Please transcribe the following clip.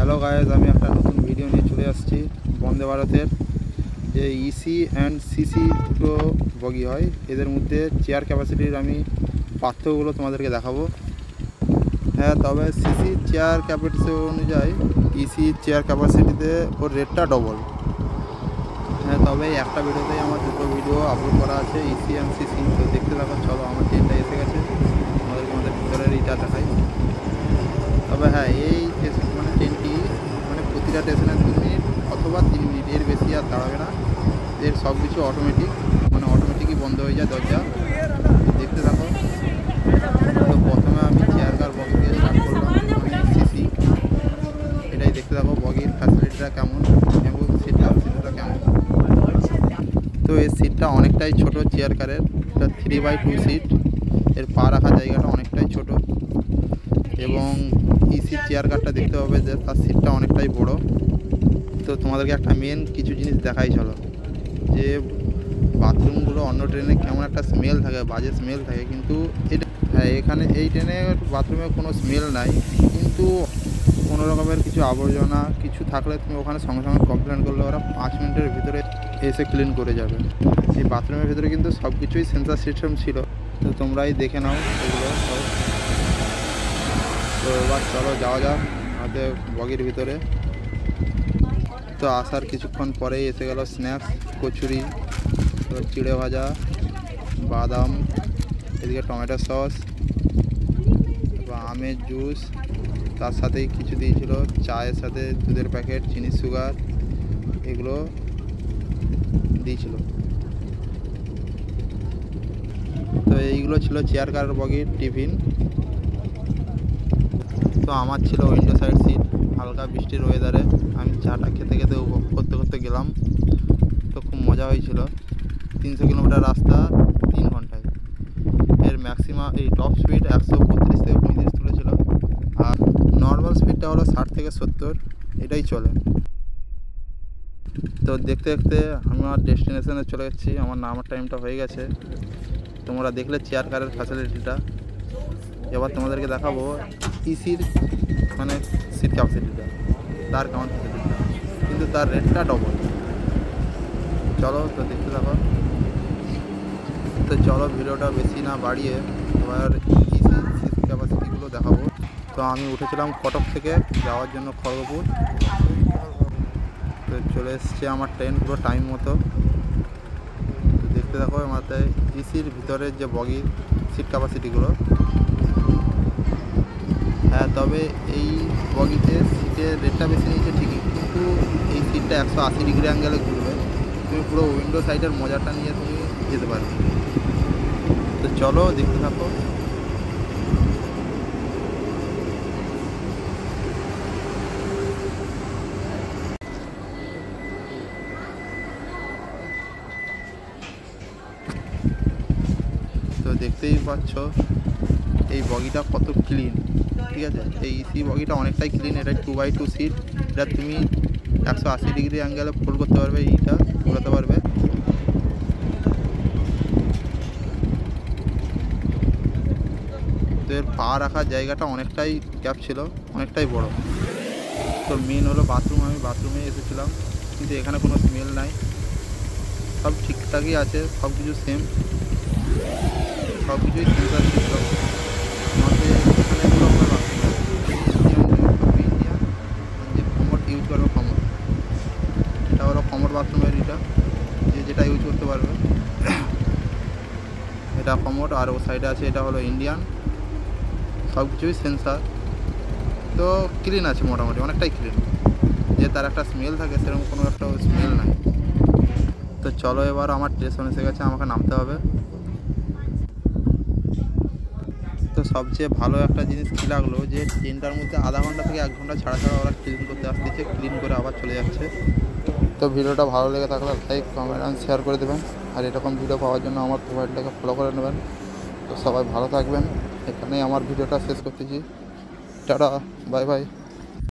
Hello guys, আমি একটা নতুন ভিডিও নিয়ে চলে আসছি। বন্দে ভারতের যে ইসি অ্যান্ড সিসি দুটো বগি হয়, এদের মধ্যে চেয়ার ক্যাপাসিটির আমি পার্থক্যগুলো তোমাদেরকে দেখাবো। হ্যাঁ, তবে সিসি চেয়ার ক্যাপাসিটি অনুযায়ী ইসি চেয়ার ক্যাপাসিটিতে ওর রেটটা ডবল। হ্যাঁ, তবে একটা ভিডিওতেই আমার দুটো ভিডিও আপলোড করা আছে, ইসি অ্যান্ড সিসি। তো দেখতে থাকো। চলো, আমার ট্রেনটা এসে গেছে, আমাদের ভিতরের এইটা দেখাই। তবে হ্যাঁ, এই ট্রেনটি প্রতিটা স্টেশনে 2 মিনিট অথবা 3 মিনিট, এর বেশি আর দাঁড়াবে না। এর সব কিছু অটোমেটিকই বন্ধ হয়ে যায় দরজা। দেখতে থাকো। তো প্রথমে আমি চেয়ার কার বগি দিয়ে স্টার্ট করলাম, সিসি। এটাই দেখতে থাকো বগির ফ্যাসিলিটিটা কেমন এবং সিট ক্যাপাসিটিটা কেমন। তো এই সিটটা অনেকটাই ছোট চেয়ার কারের, এটা 3/2 সিট। এর পা রাখার জায়গাটা অনেকটাই ছোট এবং ইসি চেয়ার কারটা দেখতে হবে যে তার সিটটা অনেকটাই বড়। তো তোমাদেরকে একটা মেন কিছু জিনিস দেখাই চলো, যে বাথরুমগুলো অন্য ট্রেনে কেমন একটা স্মেল থাকে, বাজে স্মেল থাকে, কিন্তু হ্যাঁ, এখানে এই ট্রেনে বাথরুমে কোনো স্মেল নাই, কিন্তু কোনো রকমের কিছু আবর্জনা কিছু থাকলে তুমি ওখানে সঙ্গে সঙ্গে কমপ্লেন করলে ওরা 5 মিনিটের ভিতরে এসে ক্লিন করে যাবে। এই বাথরুমের ভিতরে কিন্তু সব কিছুই সেন্সার সিস্টেম ছিল, তো তোমরাই দেখে নাও এগুলো সব। তো এবার চলো যাওয়া যাক আমাদের বগির ভিতরে। তো আসার কিছুক্ষণ পরেই এসে গেল স্ন্যাক্স, কচুরি, চিড়ে ভাজা, বাদাম, এদিকে টমেটো সস বা আমের জুস, তার সাথেই কিছু দিয়েছিল চায়ের সাথে দুধের প্যাকেট, চিনি, সুগার, এগুলো দিয়েছিল। তো এইগুলো ছিল চেয়ার কার বগির টিফিন। তো আমার ছিল উইন্ডো সাইড সিট। হালকা বৃষ্টির ওয়েদারে আমি চাটা খেতে খেতে উপভোগ করতে গেলাম। তো খুব মজা হয়েছিল। 300 কিলোমিটার রাস্তা 3 ঘন্টায়। এর ম্যাক্সিমাম এই টপ স্পিড 132 থেকে 35 তুলেছিল, আর নর্মাল স্পিডটা হলো 60 থেকে 70, এটাই চলে। তো দেখতে দেখতে আমার ডেস্টিনেশনে চলে যাচ্ছি, আমার নামার টাইমটা হয়ে গেছে। তোমরা দেখলে চেয়ার কারের ফ্যাসিলিটিটা, এবার তোমাদেরকে দেখাবো ইসির সিট ক্যাপাসিটিটা, তার কেমন ফ্যাসিলিটিটা, কিন্তু তার রেটটা ডবল। চলো, তো দেখতে থাকো। তো চলো, ভিডিওটা বেশি না বাড়িয়ে এবার ইসি সিট ক্যাপাসিটিগুলো দেখাবো। তো আমি উঠেছিলাম কটক থেকে যাওয়ার জন্য খড়গপুর। তো চলে এসছে আমার ট্রেন পুরো টাইম মতো। তো দেখতে থাকো আমাদের ইসির ভিতরের যে বগির সিট ক্যাপাসিটিগুলো। হ্যাঁ, তবে এই বগিতে সিটের রেটটা বেশি নিয়েছে ঠিকই, কিন্তু এই সিটটা 180 ডিগ্রি অ্যাঙ্গেলে ঘুরবে, তুমি পুরো উইন্ডো সাইডের মজাটা নিয়ে তুমি যেতে পারবে। তো চলো, দেখতে থাকো। তো দেখতেই পাচ্ছ এই বগিটা কত ক্লিন, ঠিক আছে। এই ইসি বগিটা অনেকটাই ক্লিন। এটা 2/2 সিট। এটা তুমি 180 ডিগ্রি অ্যাঙ্গেলে ফোল্ড করতে পারবে, এইটা ঘোরাতে পারবে। তো এর পা রাখার জায়গাটা অনেকটাই গ্যাপ ছিল, অনেকটাই বড়। তো মেন হলো বাথরুম। আমি বাথরুমে এসেছিলাম, কিন্তু এখানে কোনো স্মেল নাই, সব ঠিকঠাকই আছে, সব কিছু সেম, সব কিছুই সেন্সার সিস্টেম। আমাদের এখানে পুরো ইন্ডিয়ান যে কমোড ইউজ করবে, কমোড, এটা হলো কমোড বাথরুমের, এটা যেটা ইউজ করতে পারবে, এটা কমোড। আর ও সাইডে আছে এটা হলো ইন্ডিয়ান। সব কিছুই সেন্সার। তো ক্লিন আছে, মোটামুটি অনেকটাই ক্লিন। যে তার একটা স্মেল থাকে সেরকম কোনো একটা স্মেল নাই। তো চলো, এবার আমার স্টেশন এসে গেছে, আমাকে নামতে হবে। তো সবচেয়ে ভালো একটা জিনিস কী লাগলো, যে ট্রেনটার মধ্যে আধা ঘন্টা থেকে 1 ঘন্টা ছাড়া ছাড়া ওরা ক্লিন করতে আসতেছে, ক্লিন করে আবার চলে যাচ্ছে। তো ভিডিওটা ভালো লেগে থাকলে লাইক, কমেন্ট অ্যান্ড শেয়ার করে দেবেন। আর এরকম ভিডিও পাওয়ার জন্য আমার প্রোফাইলটাকে ফলো করে নেবেন। তো সবাই ভালো থাকবেন। এখানেই আমার ভিডিওটা শেষ করতেছি। Tata, bye bye.